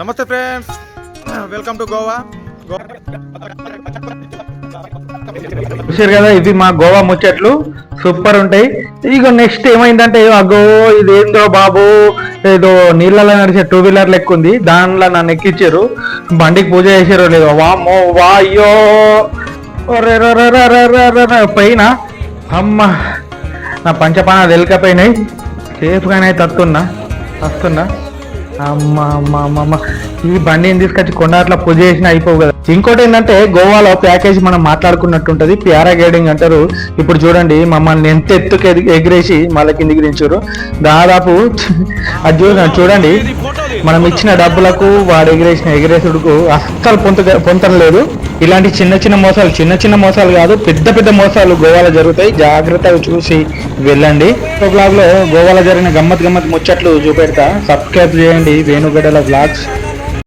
నమస్తే friends, welcome to Goa. చూసారు కదా, ఇవి మా గోవా ముచ్చట్లు సూపర్ ఉంటాయి. ఇక నెక్స్ట్ ఏమైందంటే, అగో ఇదేందో బాబు, ఏదో నీళ్ళలో నడిచే 2 వీలర్ లెక్క ఉంది, దానిలో నన్ను ఎక్కించారు. బండికి పూజ చేసారో లేదో, వామ్మో వాయ్యో పైన అమ్మ నా పంచపాన తెలికపోయినాయి. సేఫ్గానే వస్తున్నా. అమ్మ అమ్మ అమ్మ ఈ బండిని తీసుకొచ్చి కొండట్లా పూజ చేసినా అయిపోవు కదా. ఇంకోటి ఏంటంటే, గోవాలో ప్యాకేజ్ మనం మాట్లాడుకున్నట్టుంటది, పారాగ్లైడింగ్ అంటారు. ఇప్పుడు చూడండి, మమ్మల్ని ఎంత ఎత్తుకు ఎగిరేసి మళ్ళీ కిందికి దించారు. దాదాపు అది చూడండి, మనం ఇచ్చిన డబ్బులకు వాడు ఎగిరేసుడుకు అస్సలు పొంతన లేదు. ఇలాంటి చిన్న మోసాలు కాదు, పెద్ద మోసాలు గోవాలో జరుగుతాయి. జాగ్రత్తగా చూసి వెళ్ళండి. బ్లాగ్ లో గోవాలో జరిగిన గమ్మత్ ముచ్చట్లు చూపెడతా. సబ్స్క్రైబ్ చేయండి వేణుగడ్డల బ్లాగ్స్.